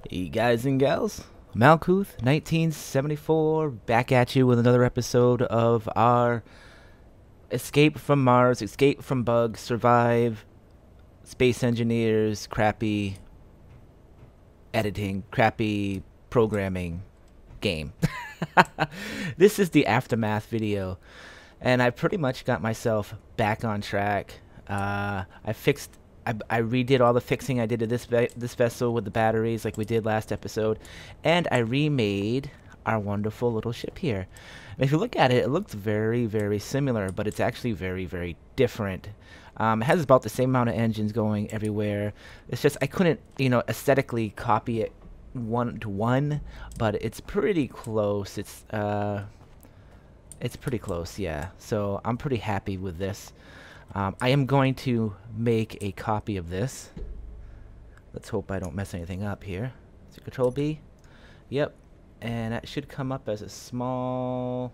Hey guys and gals, Malkuth 1974 back at you with another episode of our Escape from Mars, Escape from Bugs, Survive, Space Engineers, crappy editing, crappy programming game. This is the aftermath video, and I pretty much got myself back on track. I redid all the fixing I did to this vessel with the batteries like we did last episode, and I remade our wonderful little ship here. And if you look at it, it looks very, very similar, but it's actually very, very different. It has about the same amount of engines going everywhere. It's just I couldn't, aesthetically copy it one to one, but it's pretty close. It's pretty close, yeah. So I'm pretty happy with this. I am going to make a copy of this. Let's hope I don't mess anything up here. Is it Control B? Yep. And that should come up as a small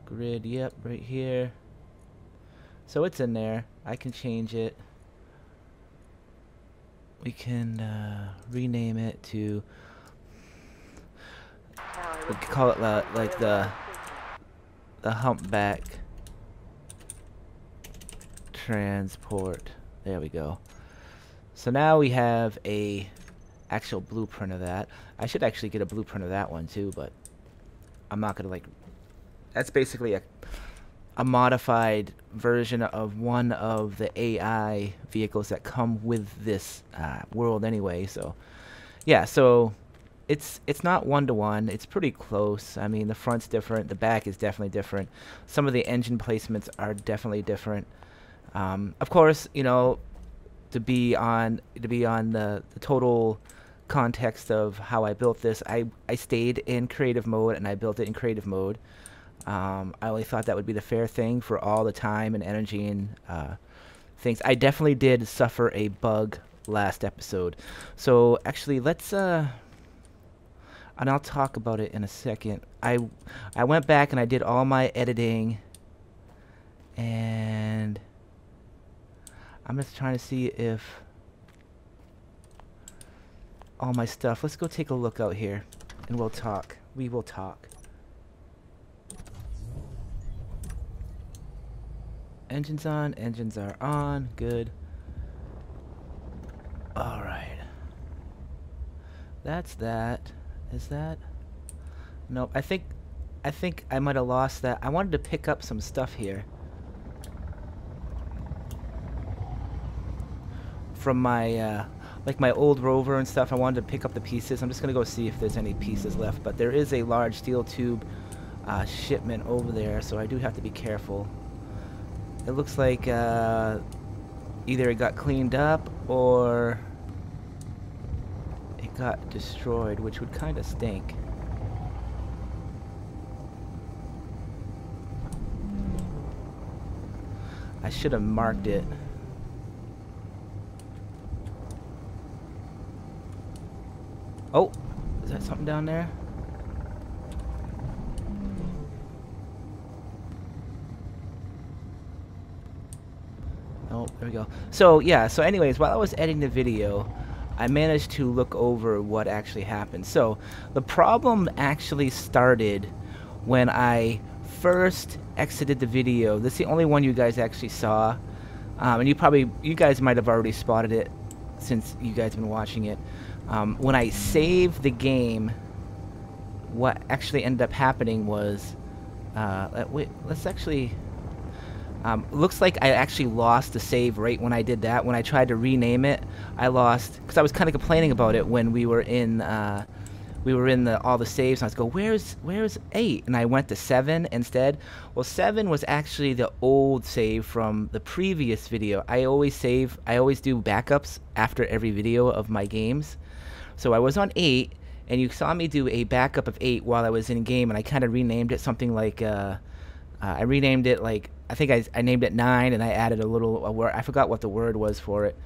grid. Yep, right here. So it's in there. I can change it. We can rename it to, we could call it like the humpback transport. There we go. So now we have a actual blueprint of that. I should actually get a blueprint of that one too, but I'm not gonna that's basically a modified version of one of the AI vehicles that come with this world anyway. So yeah, so it's not one-to-one. It's pretty close. I mean, the front's different, the back is definitely different. Some of the engine placements are definitely different. Of course, to be on the total context of how I built this, I stayed in creative mode and I built it in creative mode. I only thought that would be the fair thing for all the time and energy and things. I definitely did suffer a bug last episode. So actually, let's and I'll talk about it in a second. I went back and I did all my editing, and I'm just trying to see if all my stuff. Let's go take a look out here, and we'll talk. We will talk. Engines on. Engines are on. Good. All right. That's that. Is that? Nope. I think I might have lost that. I wanted to pick up some stuff here from my like my old rover and stuff. I wanted to pick up the pieces. I'm just gonna go see if there's any pieces left, but there is a large steel tube shipment over there, so I do have to be careful. It looks like either it got cleaned up or it got destroyed, which would kind of stink. I should have marked it. Oh, is that something down there? Oh, there we go. So yeah, so anyways, while I was editing the video, I managed to look over what actually happened. So the problem actually started when I first exited the video. This is the only one you guys actually saw, and you guys might have already spotted it since you guys have been watching it. When I saved the game, what actually ended up happening was, wait, let's actually. Looks like I actually lost the save right when I did that. When I tried to rename it, I lost, because I was kind of complaining about it when we were in all the saves. And I was go, where's 8? And I went to 7 instead. Well, 7 was actually the old save from the previous video. I always do backups after every video of my games. So I was on 8, and you saw me do a backup of 8 while I was in game, and I kind of renamed it something like I renamed it like, I think I named it 9, and I added a word. I forgot what the word was for it.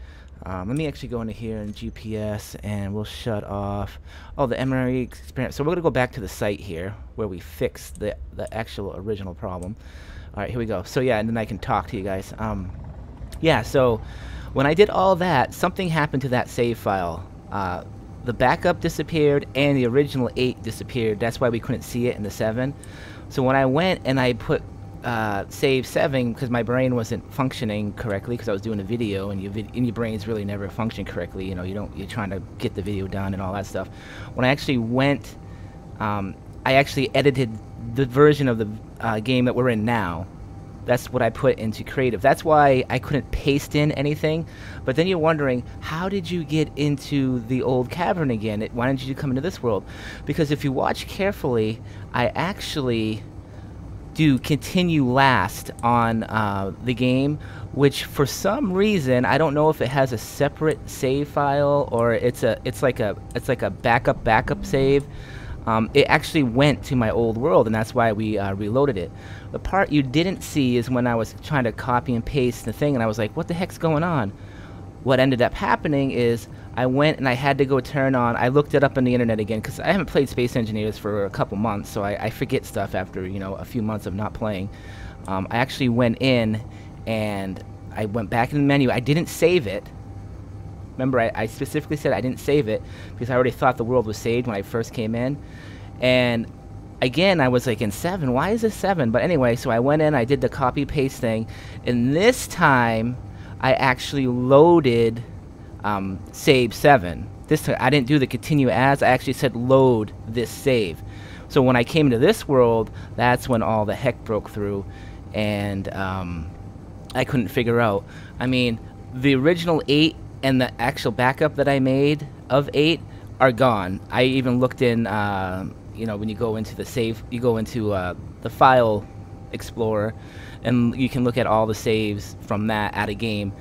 Let me actually go into here in GPS, and we'll shut off. Oh, the memory experience. So we're going to go back to the site here where we fixed the actual original problem. All right, here we go. So yeah, and then I can talk to you guys. Yeah, so When I did all that, something happened to that save file. The backup disappeared and the original 8 disappeared. That's why we couldn't see it in the 7. So when I went and I put save 7, because my brain wasn't functioning correctly because I was doing a video, and your brain's really never function correctly. You know, you're trying to get the video done and all that stuff. When I actually went, I actually edited the version of the game that we're in now. That's what I put into creative. That's why I couldn't paste in anything. But then you're wondering, how did you get into the old cavern again? Why didn't you come into this world? Because if you watch carefully, I actually do continue last on the game, which for some reason, I don't know if it has a separate save file or it's like a backup save. It actually went to my old world, and that's why we reloaded it. The part you didn't see is when I was trying to copy and paste the thing, and I was like, what the heck's going on? What ended up happening is I went and I had to go turn on, I looked it up on the internet again, because I haven't played Space Engineers for a couple months, so I forget stuff after, you know, a few months of not playing. I actually went in and I went back in the menu. I didn't save it. Remember, I specifically said I didn't save it because I already thought the world was saved when I first came in. And again, I was like in 7. Why is this 7? But anyway, so I went in, I did the copy paste thing, and this time I actually loaded save 7. This time I didn't do the continue as, I actually said load this save. So when I came into this world, that's when all the heck broke through, and I couldn't figure out. I mean, the original 8 and the actual backup that I made of 8 are gone. I even looked in, you know, when you go into the save, you go into the file explorer, and you can look at all the saves from that at a game.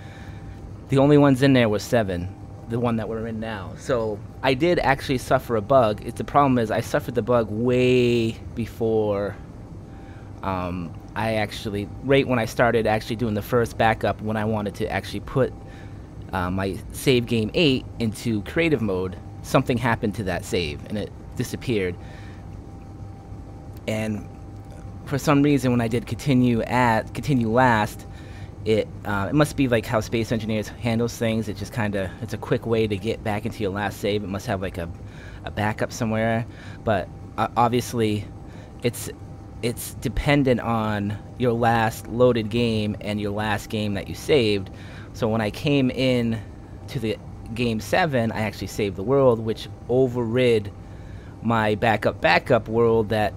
The only ones in there was 7, the one that we're in now. So I did actually suffer a bug. The problem is I suffered the bug way before I actually, right when I started actually doing the first backup, when I wanted to actually put my save game 8 into creative mode, something happened to that save and it disappeared. And for some reason, when I did continue last, it must be like how Space Engineers handles things. It just it's a quick way to get back into your last save. It must have like a backup somewhere, but obviously it's dependent on your last loaded game and your last game that you saved. So when I came in to the game 7, I actually saved the world, which overrid my backup world that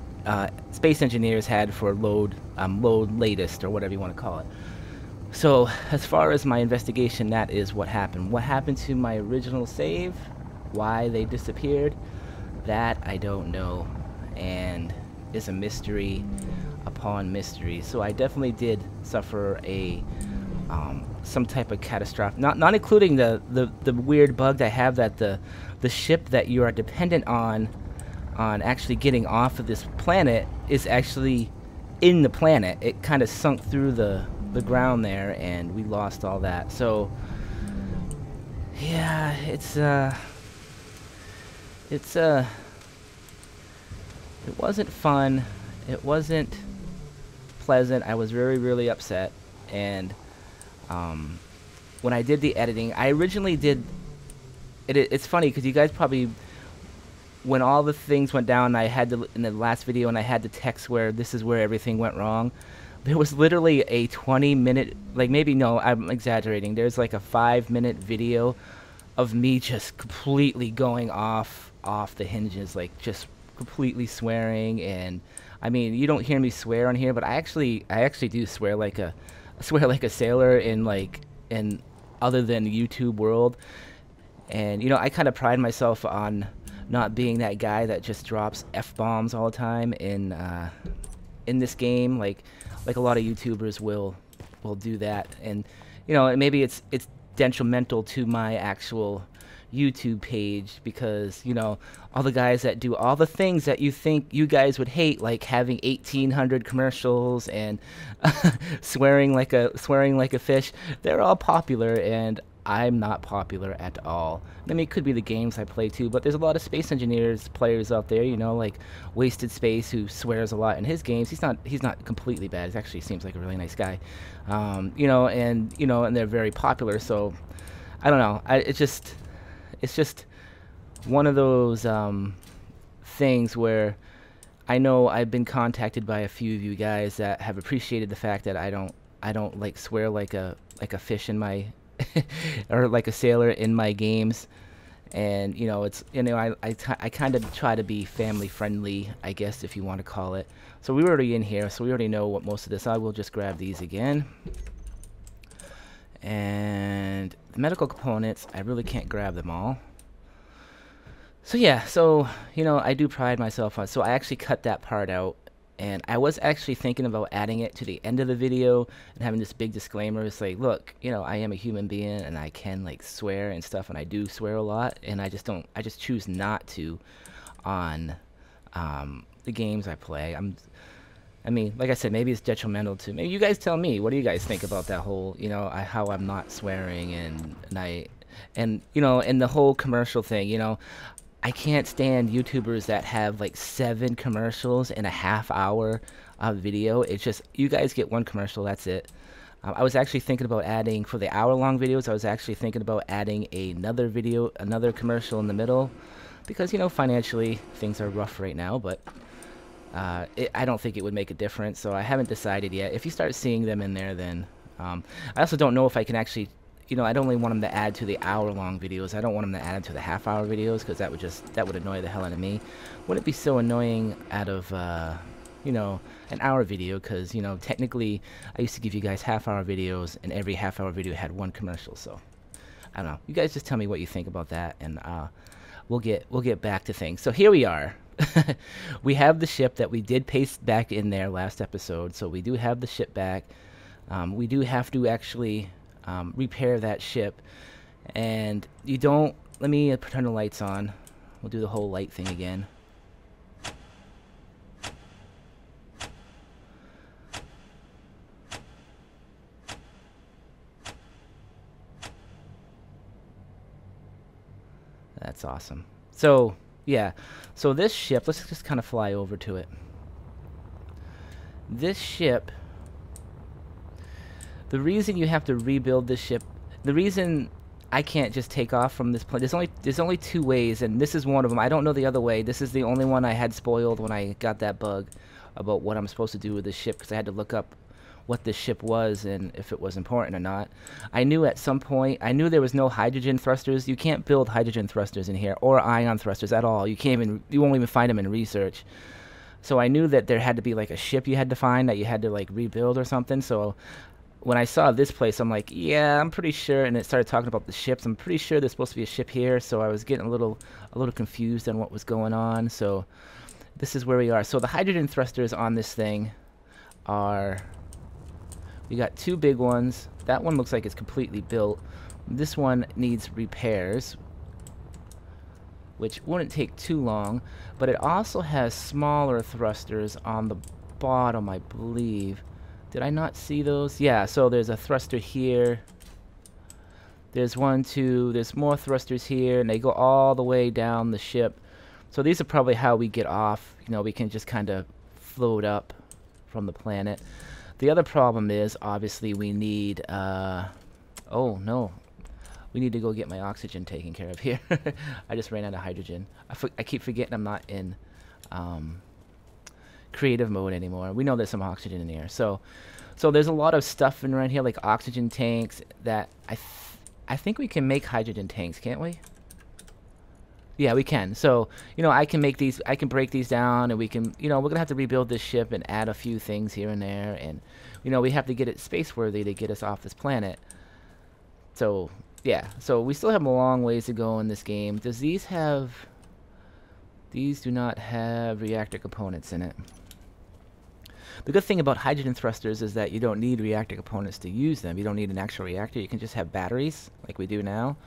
Space Engineers had for load latest, or whatever you want to call it. So as far as my investigation, that is what happened. What happened to my original save, why they disappeared, that I don't know, and is a mystery upon mystery. So I definitely did suffer a some type of catastrophe, not including the weird bug that I have, that the ship that you are dependent on actually getting off of this planet is actually in the planet. It kind of sunk through the ground there, and we lost all that. So yeah, it wasn't fun. It wasn't pleasant. I was really upset. And when I did the editing, I originally did it's funny because you guys probably, when all the things went down, I had to, in the last video, and I had the text where this is where everything went wrong. There was literally a 20-minute, like, maybe, no, I'm exaggerating. There's like a 5-minute video of me just completely going off the hinges, like just completely swearing. And I mean, you don't hear me swear on here, but I actually do swear like a sailor in other than YouTube world. And you know, I kind of pride myself on not being that guy that just drops F-bombs all the time in this game, like a lot of YouTubers will do that. And you know, maybe it's detrimental to my actual YouTube page, because you know, all the guys that do all the things that you think you guys would hate, like having 1,800 commercials and swearing like a fish, they're all popular, and I'm not popular at all. I mean, it could be the games I play too, but there's a lot of Space Engineers players out there, you know, like Wasted Space, who swears a lot in his games. He's not completely bad. He actually seems like a really nice guy, you know, and they're very popular. So I don't know. It's just one of those things where I know I've been contacted by a few of you guys that have appreciated the fact that I don't like swear like a fish in my or like a sailor in my games. And you know, it's, you know, I kind of try to be family friendly, I guess, if you want to call it. So we're already in here, so we already know what most of this. I will just grab these again. And the medical components, I really can't grab them all. So yeah, so, you know, I do pride myself on, so I actually cut that part out, and I was actually thinking about adding it to the end of the video and having this big disclaimer. It's like, look, you know, I am a human being and I can like swear and stuff, and I do swear a lot, and I just choose not to on the games I play. I mean, like I said, maybe it's detrimental to, maybe you guys tell me, what do you guys think about that whole, you know, how I'm not swearing, and you know, and the whole commercial thing, you know. I can't stand YouTubers that have like 7 commercials in a half-hour video. It's just, you guys get one commercial, that's it. I was actually thinking about adding, for the hour-long videos, I was actually thinking about adding another video, another commercial in the middle, because, you know, financially things are rough right now, but I don't think it would make a difference, so I haven't decided yet. If you start seeing them in there, then I also don't know if I can actually, you know, I don't really want them to add to the hour-long videos. I don't want them to add them to the half-hour videos, because that would annoy the hell out of me. Wouldn't it be so annoying out of, you know, an hour video? Because, you know, technically, I used to give you guys half-hour videos, and every half-hour video had one commercial. So, I don't know. You guys just tell me what you think about that, and we'll get back to things. So here we are. We have the ship that we did paste back in there last episode. So we do have the ship back. We do have to actually repair that ship, and you don't, let me turn the lights on. We'll do the whole light thing again. That's awesome. So yeah, so this ship, let's just kind of fly over to it. This ship, the reason you have to rebuild this ship, the reason I can't just take off from this plane, there's only 2 ways, and this is one of them. I don't know the other way. This is the only one I had spoiled when I got that bug about what I'm supposed to do with this ship, because I had to look up what this ship was and if it was important or not. I knew at some point, I knew there was no hydrogen thrusters. You can't build hydrogen thrusters in here, or ion thrusters at all. You won't even find them in research. So I knew that there had to be like a ship you had to find that you had to like rebuild or something. So when I saw this place, I'm like, yeah, I'm pretty sure, and it started talking about the ships. I'm pretty sure there's supposed to be a ship here, so I was getting a little confused on what was going on. So this is where we are. So the hydrogen thrusters on this thing are, we got 2 big ones. That one looks like it's completely built. This one needs repairs, which wouldn't take too long, but it also has smaller thrusters on the bottom, I believe. Did I not see those? Yeah, so there's a thruster here. There's 1, 2, there's more thrusters here, and they go all the way down the ship. So these are probably how we get off. You know, we can just kind of float up from the planet. The other problem is, obviously, we need, oh no. We need to go get my oxygen taken care of here. I just ran out of hydrogen. I keep forgetting I'm not in creative mode anymore. We know there's some oxygen in here. So there's a lot of stuff in around here, like oxygen tanks, that I think we can make hydrogen tanks, can't we? Yeah, we can. So, you know, I can make these, I can break these down, and we can, you know, we're going to have to rebuild this ship and add a few things here and there. And, you know, we have to get it space-worthy to get us off this planet. So, yeah. So we still have a long ways to go in this game. Does these have, these do not have reactor components in it. The good thing about hydrogen thrusters is that you don't need reactor components to use them. You don't need an actual reactor. You can just have batteries like we do now.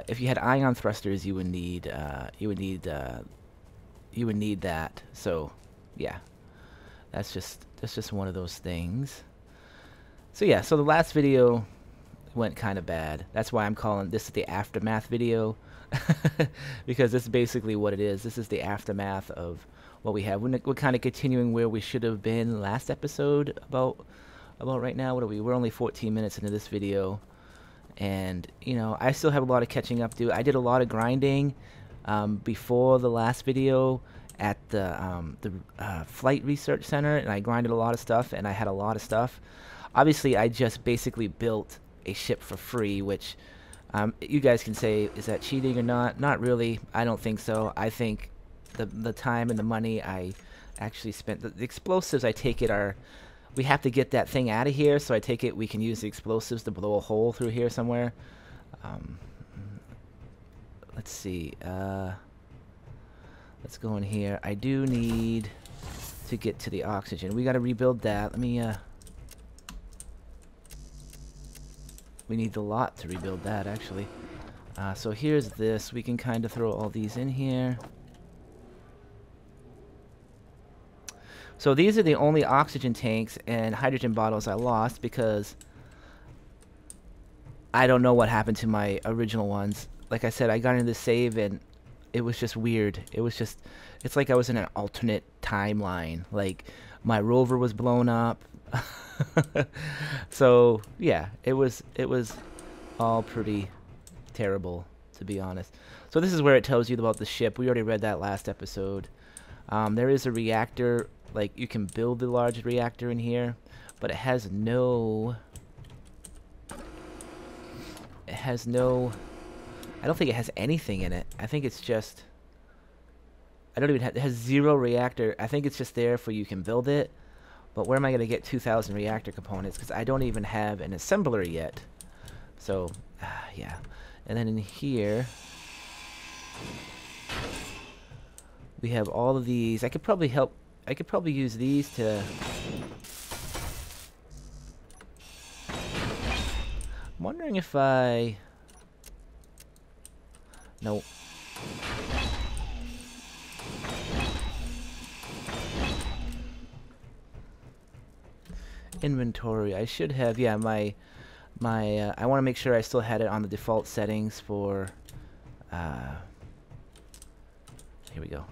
If you had ion thrusters, you would need that. So, yeah, that's just one of those things. So yeah, so the last video, went kind of bad. That's why I'm calling this the aftermath video. Because this is basically what it is. This is the aftermath of what we have. We're kind of continuing where we should have been last episode about right now. What are we? We're only 14 minutes into this video. And, you know, I still have a lot of catching up to do. I did a lot of grinding before the last video at the Flight Research Center, and I grinded a lot of stuff, and I had a lot of stuff. Obviously, I just basically built a ship for free, which you guys can say, is that cheating or not? Not really. I don't think so. I think the time and the money I actually spent, the explosives I take it are, we have to get that thing out of here, so I take it we can use the explosives to blow a hole through here somewhere. Let's see. Let's go in here. I do need to get to the oxygen. We got to rebuild that. Let me, we need the lot to rebuild that, actually. So here's this. We can kind of throw all these in here. So these are the only oxygen tanks and hydrogen bottles I lost because I don't know what happened to my original ones. Like I said, I got into the save and it was just weird. It was just, it's like I was in an alternate timeline. Like my rover was blown up. So yeah, it was all pretty terrible, to be honest. So this is where it tells you about the ship. We already read that last episode. There is a reactor. Like, you can build the large reactor in here, but it has no... I don't think it has anything in it. I think it's just... I don't even have... It has 0 reactor. I think it's just there for you can build it. But where am I going to get 2,000 reactor components? Because I don't even have an assembler yet. So, yeah. And then in here... we have all of these. I could probably use these to... I'm wondering if I... Nope. Inventory. I should have, yeah, I want to make sure I still had it on the default settings for... here we go.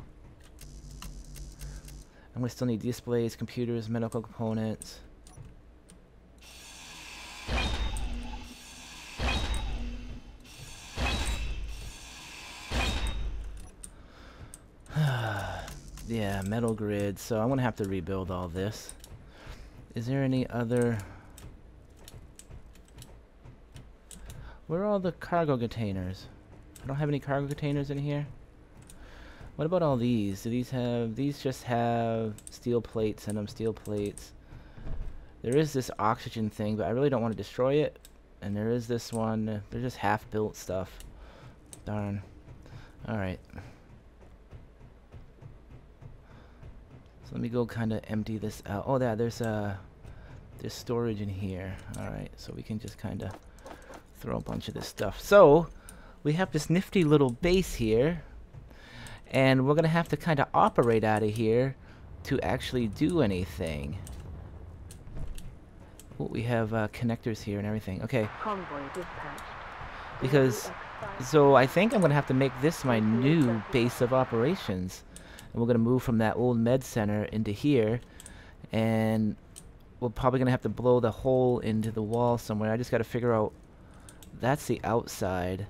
I'm going to still need displays, computers, medical components. Yeah, metal grid. So I'm going to have to rebuild all this. Is there any other... Where are all the cargo containers? I don't have any cargo containers in here. What about all these? Do these have... These just have steel plates in them, steel plates. There is this oxygen thing, but I really don't want to destroy it. And there is this one. They're just half-built stuff. Darn. Alright. So let me go kind of empty this out. Oh, there's storage in here. Alright, so we can just kind of throw a bunch of this stuff. So, we have this nifty little base here. And we're going to have to kind of operate out of here to actually do anything. Oh, we have connectors here and everything. Okay. Because, so I think I'm going to have to make this my new base of operations. And we're going to move from that old med center into here. And we're probably going to have to blow the hole into the wall somewhere. I just got to figure out, that's the outside.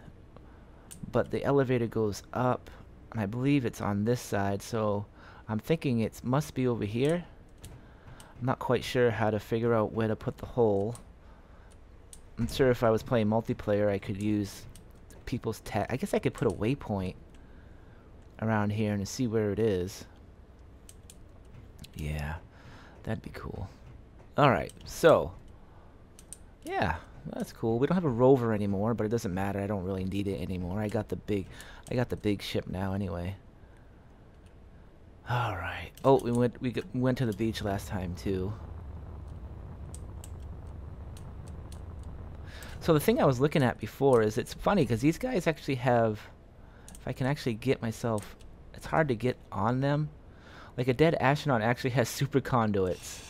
But the elevator goes up. And I believe it's on this side, so I'm thinking it must be over here. I'm not quite sure how to figure out where to put the hole. I'm sure if I was playing multiplayer, I could use people's tech. I guess I could put a waypoint around here and see where it is. Yeah, that'd be cool. Alright, so, yeah. That's cool. We don't have a rover anymore, but it doesn't matter. I don't really need it anymore. I got the big ship now anyway. All right. Oh, we went to the beach last time too. So the thing I was looking at before is, it's funny because these guys actually have, if I can actually get myself, it's hard to get on them. Like a dead astronaut actually has super conduits.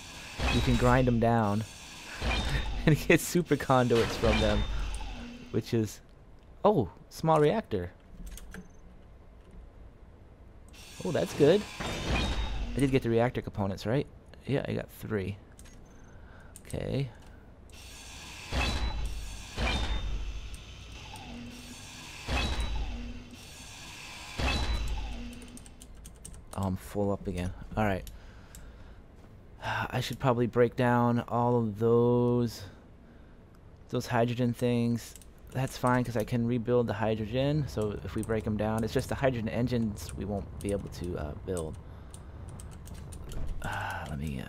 You can grind them down and get super conduits from them. which is, oh, small reactor. Oh, that's good. I did get the reactor components, right? Yeah, I got 3. Okay. Oh, I'm full up again. Alright. I should probably break down all of those hydrogen things. That's fine because I can rebuild the hydrogen. So if we break them down, it's just the hydrogen engines we won't be able to build. Let me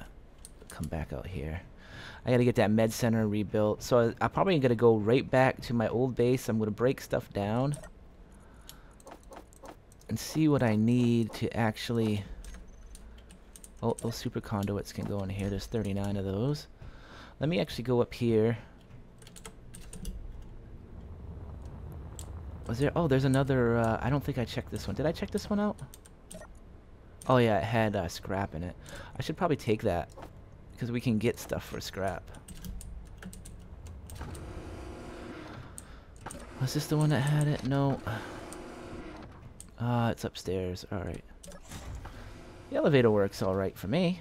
come back out here. I gotta get that med center rebuilt. So I'm probably gonna go right back to my old base. I'm gonna break stuff down and see what I need to actually... Oh, those super conduits can go in here. There's 39 of those. Let me actually go up here. Was there... Oh, there's another... I don't think I checked this one. Did I check this one out? Oh, yeah, it had scrap in it. I should probably take that, because we can get stuff for scrap. Was this the one that had it? No. It's upstairs. Alright. The elevator works alright for me.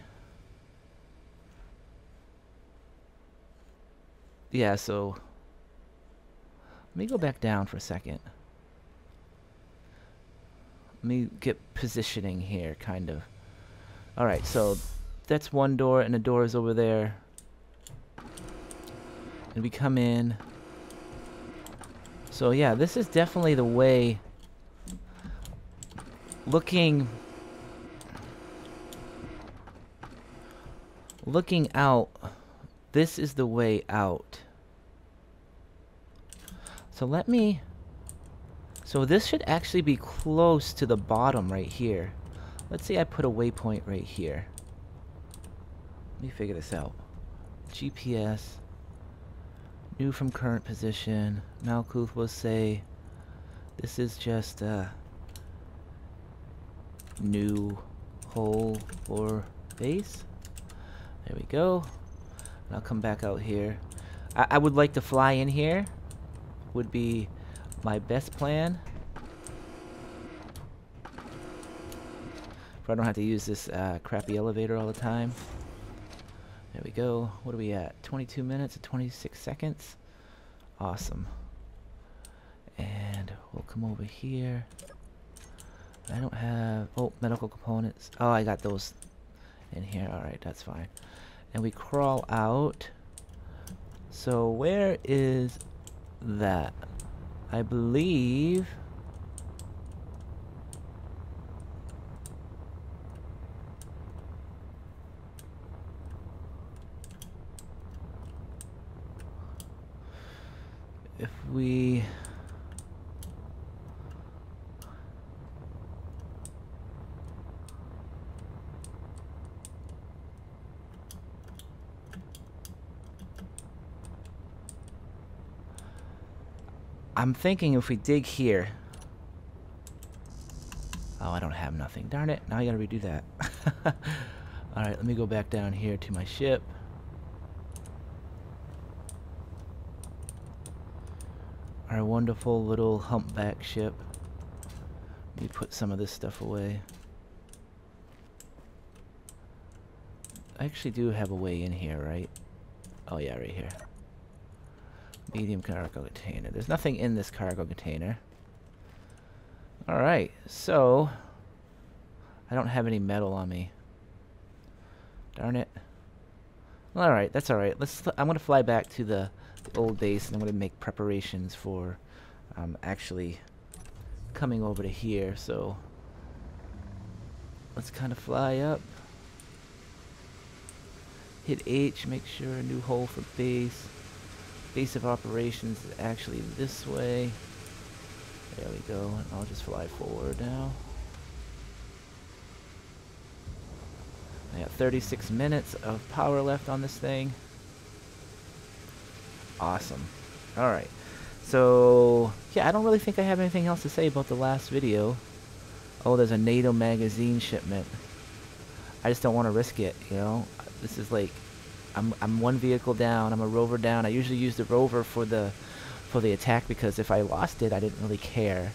Yeah, so... Let me go back down for a second. Let me get positioning here, kind of. Alright, so that's one door, and the door is over there. And we come in. So yeah, this is definitely the way... Looking out, this is the way out. So let me... So this should actually be close to the bottom right here. Let's say I put a waypoint right here. Let me figure this out. GPS. New from current position. Malkuth will say this is just new hole for base. There we go. And I'll come back out here. I would like to fly in here. Would be my best plan. If I don't have to use this crappy elevator all the time. There we go. What are we at? 22 minutes and 26 seconds. Awesome. And we'll come over here. I don't have... Oh, medical components. Oh, I got those in here. Alright, that's fine. And we crawl out. So where is that? I believe... If we... I'm thinking if we dig here... Oh, I don't have nothing. Darn it. Now I gotta redo that. Alright, let me go back down here to my ship. Our wonderful little humpback ship. Let me put some of this stuff away. I actually do have a way in here, right? Oh yeah, right here. Medium cargo container. There's nothing in this cargo container. Alright, so... I don't have any metal on me. Darn it. Alright, that's alright. I'm gonna fly back to the old base and I'm gonna make preparations for actually coming over to here. So let's kind of fly up. Hit H, make sure a new hole for base. Base of operations is actually this way. There we go. And I'll just fly forward now. I got 36 minutes of power left on this thing. Awesome. Alright. So, yeah, I don't really think I have anything else to say about the last video. Oh, there's a NATO magazine shipment. I just don't want to risk it, you know? This is like... I'm one vehicle down. I'm a rover down. I usually use the rover for the for the attack, because if I lost it, I didn't really care.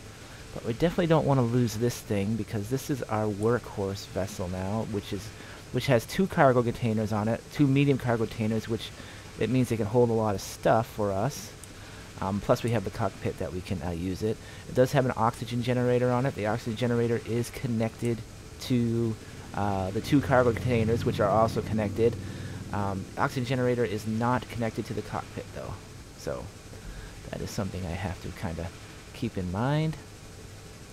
But we definitely don't want to lose this thing, because this is our workhorse vessel now, which has 2 cargo containers on it, 2 medium cargo containers, which it means they can hold a lot of stuff for us. Plus we have the cockpit that we can use it. It does have an oxygen generator on it. The oxygen generator is connected to the 2 cargo containers, which are also connected. Oxygen generator is not connected to the cockpit though, so that is something I have to kind of keep in mind.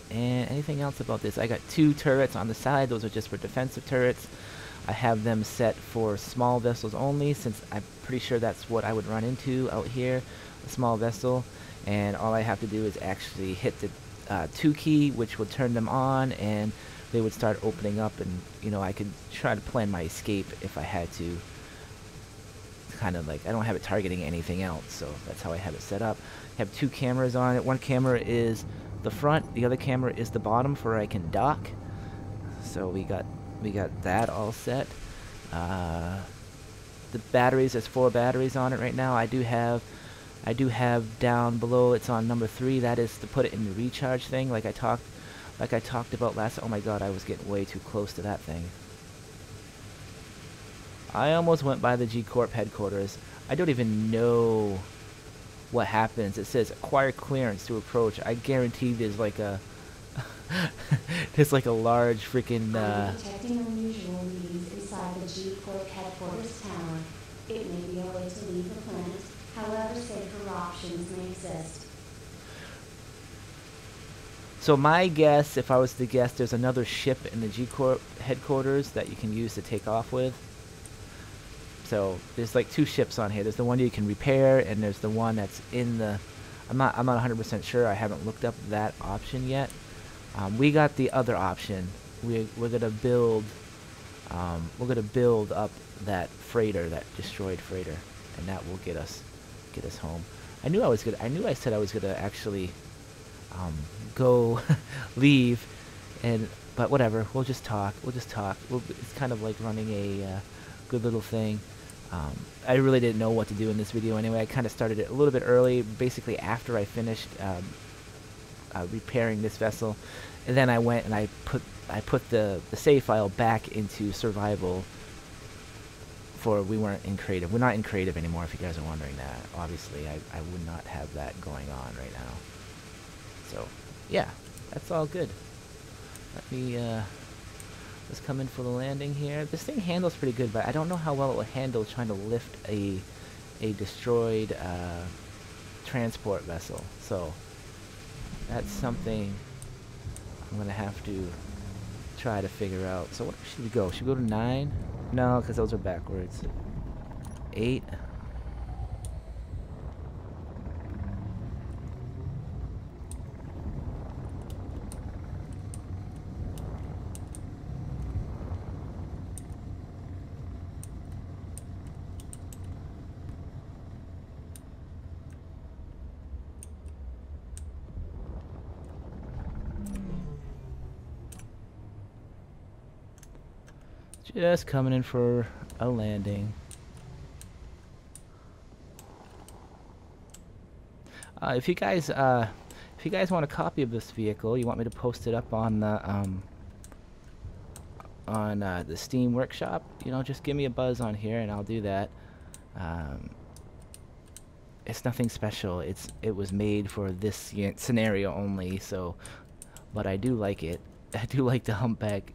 And anything else about this? I got 2 turrets on the side. Those are just for defensive turrets. I have them set for small vessels only, since I'm pretty sure that's what I would run into out here, a small vessel. And all I have to do is actually hit the 2 key, which will turn them on, and they would start opening up, and you know, I could try to plan my escape if I had to. Kind of like, I don't have it targeting anything else, so that's how I have it set up. I have 2 cameras on it. One camera is the front, the other camera is the bottom for where I can dock. So we got that all set. The batteries, there's 4 batteries on it right now. I do have down below, it's on number 3. That is to put it in the recharge thing, like I talked about last. Oh my god, I was getting way too close to that thing. I almost went by the G Corp headquarters. I don't even know what happens. It says acquire clearance to approach. I guarantee there's like a there's like a large freaking I'm detecting unusual readings inside the G Corp headquarters tower. It may be a way to leave the planet. However, safer options may exist. So my guess, if I was to guess, there's another ship in the G Corp headquarters that you can use to take off with. So there's like 2 ships on here. There's the one you can repair, and there's the one that's in the. I'm not 100% sure. I haven't looked up that option yet. We got the other option. We're gonna build. We're gonna build up that freighter, that destroyed freighter, and that will get us home. I knew I said I was gonna actually go leave, but whatever. We'll just talk. It's kind of like running a good little thing. I really didn't know what to do in this video anyway. I kind of started it a little bit early, basically after I finished repairing this vessel, and then I went and I put the save file back into survival. We weren't in creative. We're not in creative anymore, if you guys are wondering that. Obviously, I would not have that going on right now. So, yeah, that's all good. Let me just come in for the landing here. This thing handles pretty good, but I don't know how well it will handle trying to lift a destroyed transport vessel. So, that's something I'm going to have to try to figure out. So, what should we go? Should we go to 9? No, because those are backwards. 8. Just coming in for a landing. If you guys want a copy of this vehicle, you want me to post it up on the Steam Workshop, you know, just give me a buzz on here and I'll do that. It's nothing special. It was made for this scenario only. So, but I do like it. I do like the humpback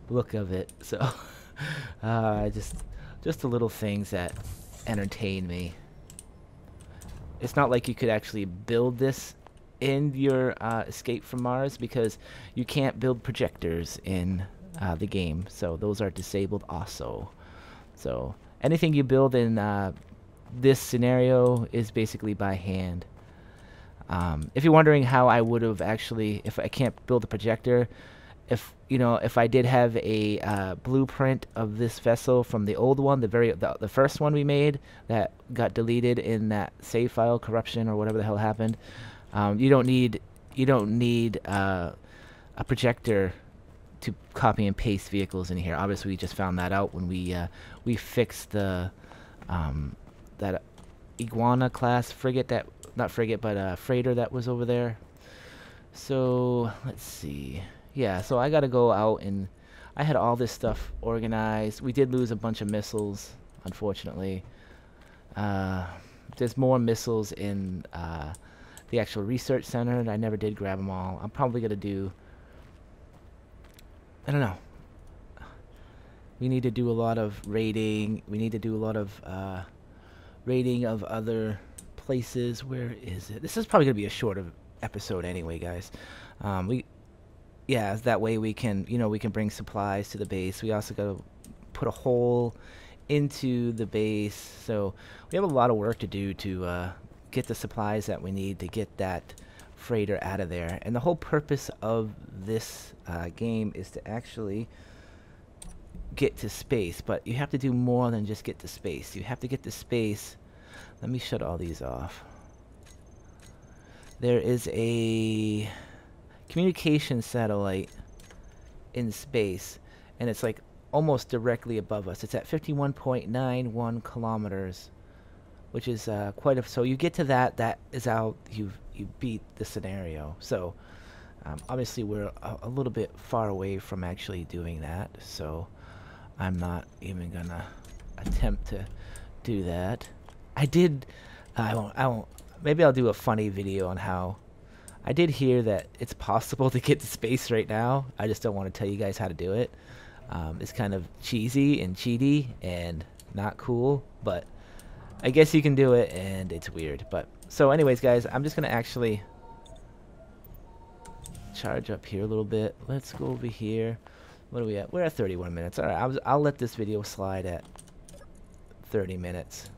look of it. So, just the little things that entertain me. It's not like you could actually build this in your Escape from Mars, because you can't build projectors in the game. So those are disabled also. So anything you build in this scenario is basically by hand. If you're wondering how I would have actually, if I can't build a projector, if I did have a blueprint of this vessel from the old one, the first one we made that got deleted in that save file corruption or whatever the hell happened, you don't need a projector to copy and paste vehicles in here. Obviously, we just found that out when we fixed the that Iguana class frigate that not frigate, but freighter that was over there. So let's see. Yeah, so I gotta go out and I had all this stuff organized. We did lose a bunch of missiles, unfortunately. There's more missiles in the actual research center, and I never did grab them all. I'm probably gonna do, I don't know. We need to do a lot of raiding. We need to do a lot of raiding of other places. Where is it? This is probably gonna be a shorter episode anyway, guys. Yeah, that way we can, we can bring supplies to the base. We also gotta put a hole into the base, so we have a lot of work to do to get the supplies that we need to get that freighter out of there. And the whole purpose of this game is to actually get to space, but you have to do more than just get to space. You have to get to space. Let me shut all these off. There is a communication satellite in space, and it's like almost directly above us. It's at 51.91 kilometers, which is quite a. So you get to that. That is how you beat the scenario. So obviously we're a little bit far away from actually doing that. So I'm not even gonna attempt to do that. I did. I won't. Maybe I'll do a funny video on how. I did hear that it's possible to get to space right now. I just don't want to tell you guys how to do it. It's kind of cheesy and cheaty and not cool, but I guess you can do it, and it's weird. But so anyways, guys, I'm just gonna actually charge up here a little bit. Let's go over here. What are we at? We're at 31 minutes. All right, I'll let this video slide at 30 minutes.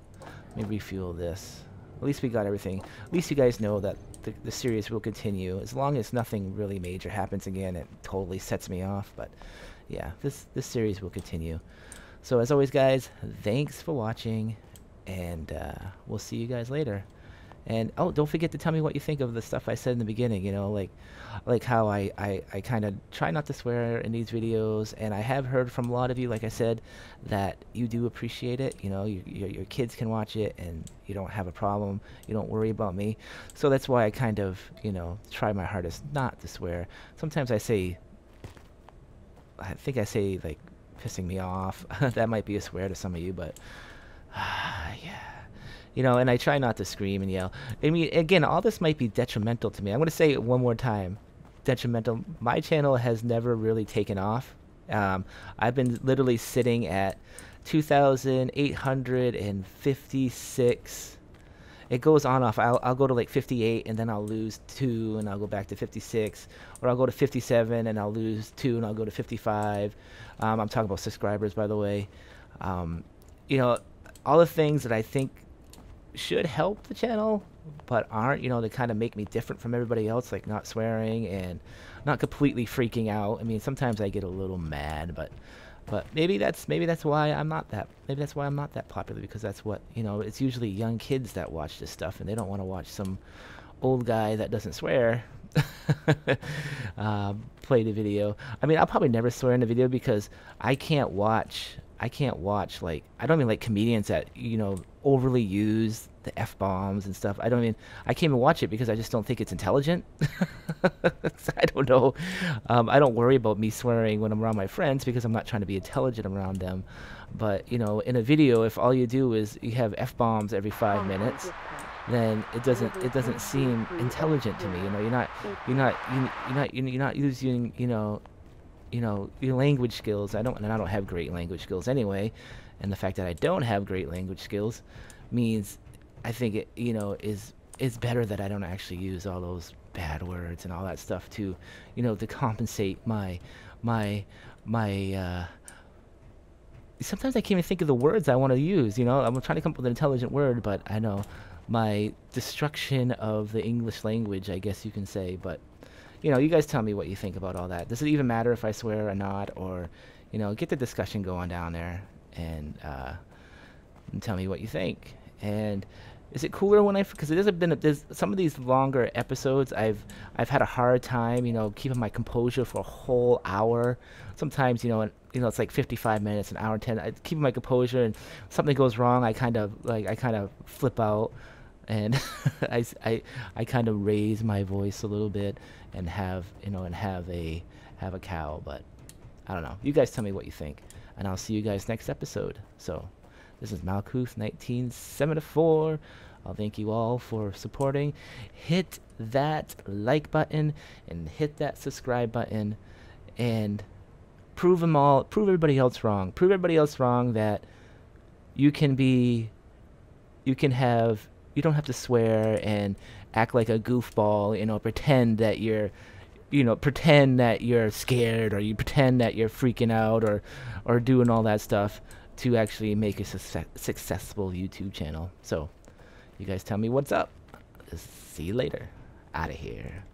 Let me refuel this. At least we got everything. At least you guys know that the series will continue. As long as nothing really major happens again, it totally sets me off. But yeah, this series will continue. So as always, guys, thanks for watching, and we'll see you guys later. And oh, don't forget to tell me what you think of the stuff I said in the beginning. Like how I kind of try not to swear in these videos, and I have heard from a lot of you, like I said, that you do appreciate it. Your kids can watch it, and you don't have a problem. You don't worry about me. So that's why I kind of, try my hardest not to swear. Sometimes I think I say like pissing me off. That might be a swear to some of you, but yeah. And I try not to scream and yell. I mean, again, all this might be detrimental to me. I'm going to say it one more time. Detrimental. My channel has never really taken off. I've been literally sitting at 2,856. It goes on off. I'll go to like 58, and then I'll lose 2, and I'll go back to 56. Or I'll go to 57, and I'll lose 2, and I'll go to 55. I'm talking about subscribers, by the way. All the things that I think should help the channel but aren't, they kind of make me different from everybody else, like not swearing and not completely freaking out. I mean, sometimes I get a little mad, but maybe that's why I'm not that popular, because that's what, it's usually young kids that watch this stuff, and they don't want to watch some old guy that doesn't swear play the video. I mean, I'll probably never swear in the video because I can't watch like, I don't mean like comedians that overly use the F-bombs and stuff. I can't even watch it because I just don't think it's intelligent. I don't know. I don't worry about me swearing when I'm around my friends because I'm not trying to be intelligent around them. But in a video, if all you do is you have F-bombs every 5 minutes, then it doesn't seem intelligent to me. You're not using your language skills. I don't have great language skills anyway, and the fact that I don't have great language skills means I think it is better that I don't actually use all those bad words and all that stuff to to compensate my sometimes I can't even think of the words I want to use. I'm trying to come up with an intelligent word, but I know my destruction of the English language, I guess you can say. But you guys tell me what you think about all that. Does it even matter if I swear or not? Or, get the discussion going down there and tell me what you think. And is it cooler when because there's some of these longer episodes I've had a hard time, keeping my composure for a whole hour. Sometimes, it's like 55 minutes, an hour 10. Keeping my composure, and something goes wrong, I kind of flip out. and I kind of raise my voice a little bit and have a cow. But I don't know. You guys tell me what you think, and I'll see you guys next episode. So this is Malkuth 1974. I'll thank you all for supporting. Hit that like button and hit that subscribe button, and prove everybody else wrong. Prove everybody else wrong that you don't have to swear and act like a goofball, pretend that you're scared, or you pretend that you're freaking out, or doing all that stuff to actually make a successful YouTube channel. So you guys tell me what's up. See you later. Out of here.